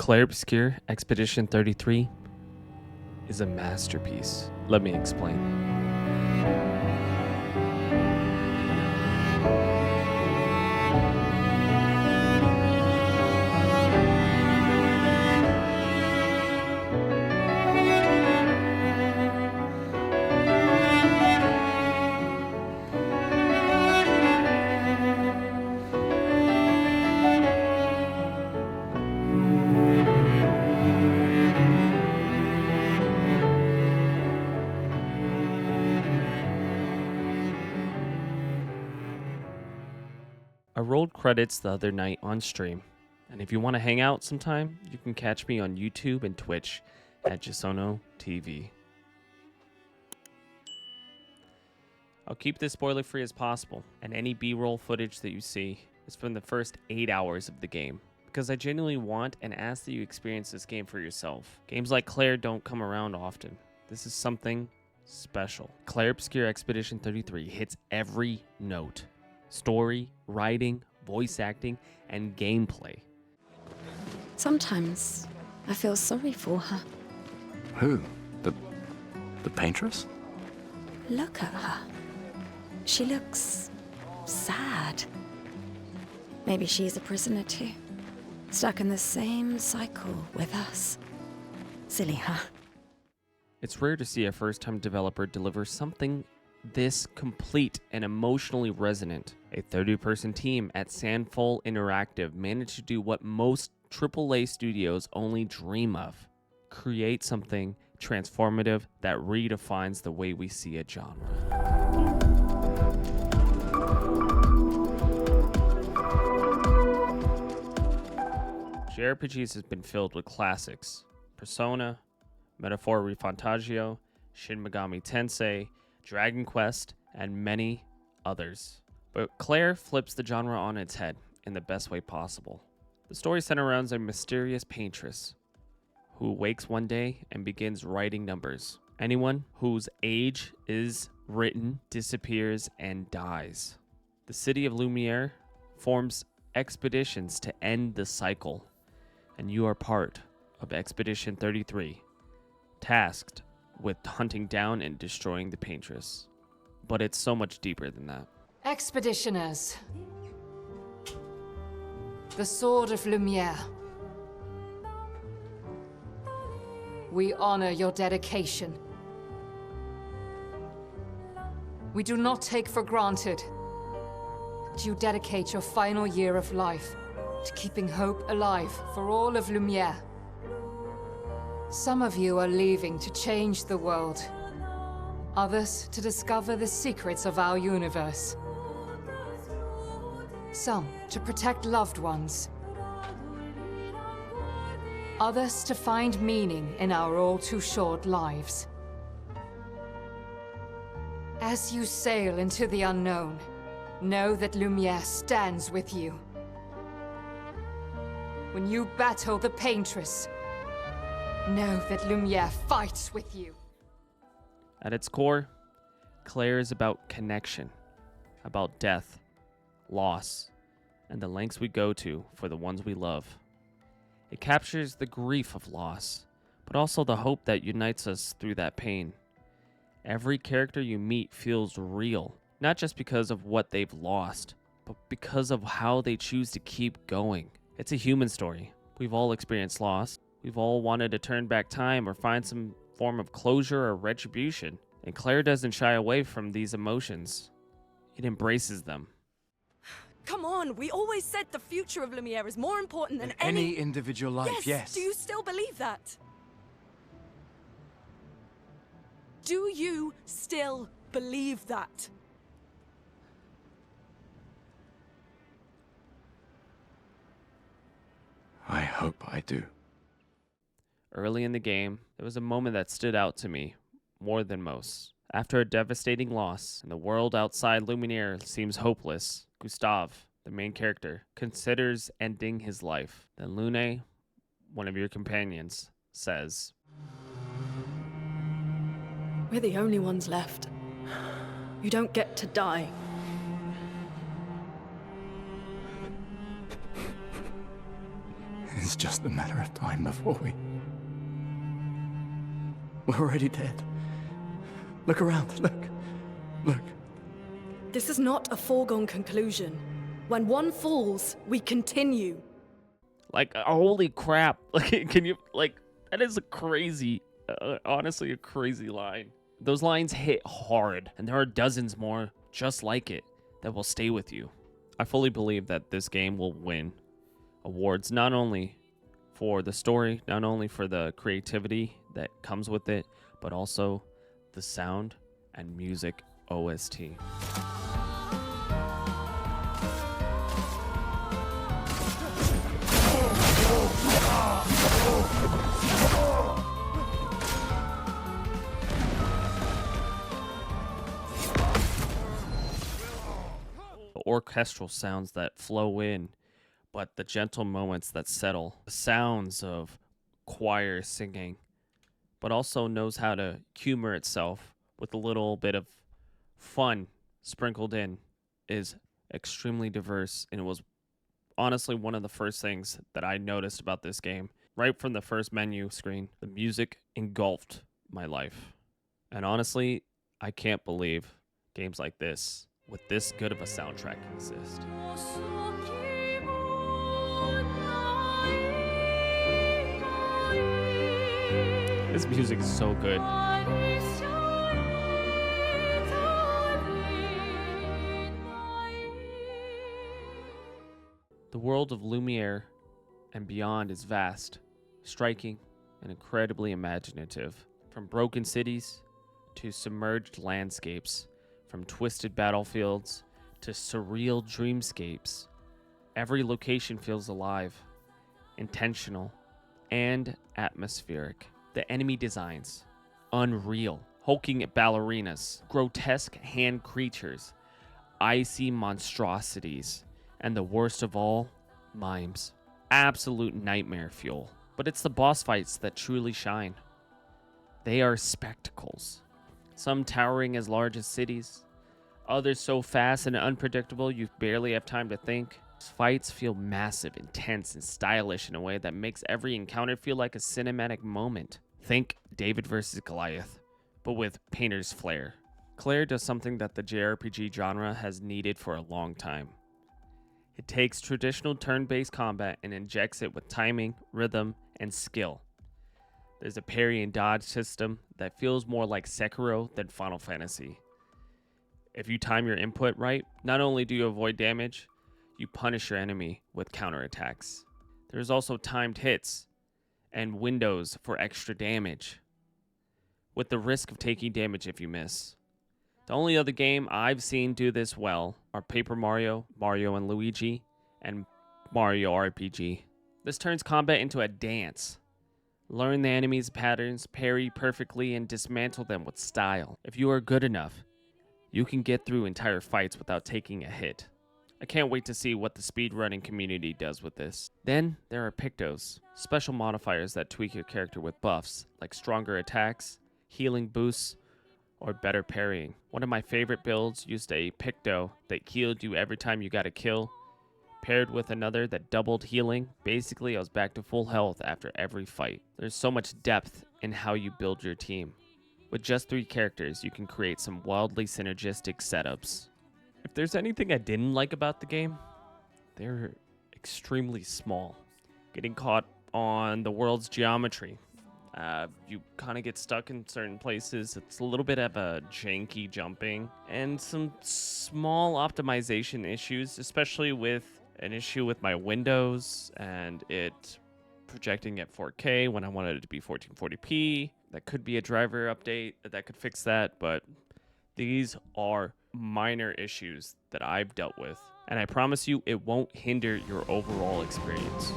Clair Obscure Expedition 33 is a masterpiece. Let me explain. I rolled credits the other night on stream, and if you want to hang out sometime, you can catch me on YouTube and Twitch at GesonoTV. I'll keep this spoiler free as possible, and any B-roll footage that you see is from the first 8 hours of the game, because I genuinely want and ask that you experience this game for yourself. Games like Clair don't come around often. This is something special. Clair Obscure Expedition 33 hits every note. Story, writing, voice acting, and gameplay. Sometimes I feel sorry for her. Who? The paintress? Look at her. She looks sad. Maybe she's a prisoner too, stuck in the same cycle with us. Silly her. It's rare to see a first-time developer deliver something this complete and emotionally resonant. A 30-person team at Sandfall Interactive managed to do what most AAA studios only dream of: create something transformative that redefines the way we see a genre. JRPGs has been filled with classics: Persona, Metaphor Refantagio, Shin Megami Tensei, Dragon Quest, and many others. But Clair flips the genre on its head in the best way possible. The story centers around a mysterious paintress who wakes one day and begins writing numbers. Anyone whose age is written disappears and dies. The city of Lumiere forms expeditions to end the cycle, and you are part of Expedition 33, tasked with hunting down and destroying the paintress. But it's so much deeper than that. Expeditioners. The Sword of Lumiere. We honor your dedication. We do not take for granted that you dedicate your final year of life to keeping hope alive for all of Lumiere. Some of you are leaving to change the world. Others to discover the secrets of our universe. Some to protect loved ones. Others to find meaning in our all too short lives. As you sail into the unknown, know that Lumiere stands with you. When you battle the paintress, know that Lumiere fights with you. At its core, Clair is about connection, about death, loss, and the lengths we go to for the ones we love. It captures the grief of loss, but also the hope that unites us through that pain. Every character you meet feels real, not just because of what they've lost, but because of how they choose to keep going. It's a human story. We've all experienced loss. We've all wanted to turn back time or find some form of closure or retribution. And Clair doesn't shy away from these emotions. It embraces them. Come on, we always said the future of Lumiere is more important than Any individual life, yes. Do you still believe that? Do you still believe that? I hope I do. Early in the game, there was a moment that stood out to me more than most. After a devastating loss, and the world outside Lumiere seems hopeless, Gustave, the main character, considers ending his life. Then Lune, one of your companions, says, We're the only ones left. You don't get to die. It's just a matter of time before we're already dead. Look around, look. This is not a foregone conclusion. When one falls, we continue. Like, holy crap. Like, can you, like, that is a crazy, honestly, a crazy line. Those lines hit hard, and there are dozens more just like it that will stay with you. I fully believe that this game will win awards, not only for the story, not only for the creativity that comes with it, but also the sound and music OST. The orchestral sounds that flow in, but the gentle moments that settle, the sounds of choir singing, but also knows how to humor itself with a little bit of fun sprinkled in, is extremely diverse, and it was honestly one of the first things that I noticed about this game. Right from the first menu screen, the music engulfed my life. And honestly, I can't believe games like this, with this good of a soundtrack, exist. This music is so good. The world of Lumiere and beyond is vast, striking, and incredibly imaginative. From broken cities to submerged landscapes, from twisted battlefields to surreal dreamscapes, every location feels alive, intentional, and atmospheric. The enemy designs, unreal. Hulking ballerinas, grotesque hand creatures, icy monstrosities, and the worst of all, mimes. Absolute nightmare fuel. But it's the boss fights that truly shine. They are spectacles. Some towering as large as cities, others so fast and unpredictable you barely have time to think. Fights feel massive, intense, and stylish in a way that makes every encounter feel like a cinematic moment. Think David versus Goliath, but with painter's flair. Clair does something that the JRPG genre has needed for a long time. It takes traditional turn-based combat and injects it with timing, rhythm, and skill. There's a parry and dodge system that feels more like Sekiro than Final Fantasy. If you time your input right, not only do you avoid damage, you punish your enemy with counterattacks. There's also timed hits and windows for extra damage, with the risk of taking damage if you miss. The only other game I've seen do this well are Paper Mario, Mario and Luigi, and Mario RPG. This turns combat into a dance. Learn the enemy's patterns, parry perfectly, and dismantle them with style. If you are good enough, you can get through entire fights without taking a hit. I can't wait to see what the speedrunning community does with this. Then there are Pictos, special modifiers that tweak your character with buffs, like stronger attacks, healing boosts, or better parrying. One of my favorite builds used a Picto that healed you every time you got a kill, paired with another that doubled healing. Basically, I was back to full health after every fight. There's so much depth in how you build your team. With just 3 characters, you can create some wildly synergistic setups. If there's anything I didn't like about the game, they're extremely small. Getting caught on the world's geometry. You kind of get stuck in certain places. It's a little bit of a janky jumping and some small optimization issues, especially with an issue with my Windows and it projecting at 4K when I wanted it to be 1440p. That could be a driver update that could fix that, but these are minor issues that I've dealt with, and I promise you it won't hinder your overall experience.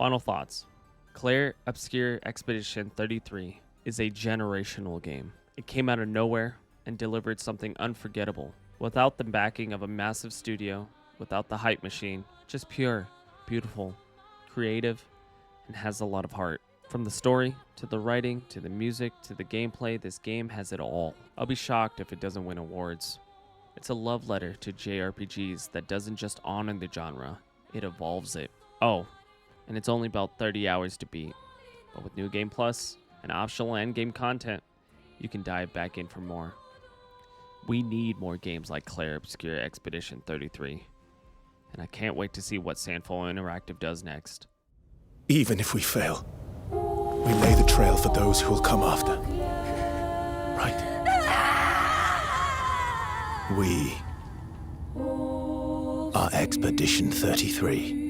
Final thoughts. Clair Obscure Expedition 33 is a generational game. It came out of nowhere and delivered something unforgettable. Without the backing of a massive studio, without the hype machine, just pure, beautiful, creative, and has a lot of heart. From the story, to the writing, to the music, to the gameplay, this game has it all. I'll be shocked if it doesn't win awards. It's a love letter to JRPGs that doesn't just honor the genre, it evolves it. Oh, and it's only about 30 hours to beat. But with New Game Plus and optional endgame content, you can dive back in for more. We need more games like Clair Obscure Expedition 33. And I can't wait to see what Sandfall Interactive does next. Even if we fail, we lay the trail for those who will come after. Right? We are Expedition 33.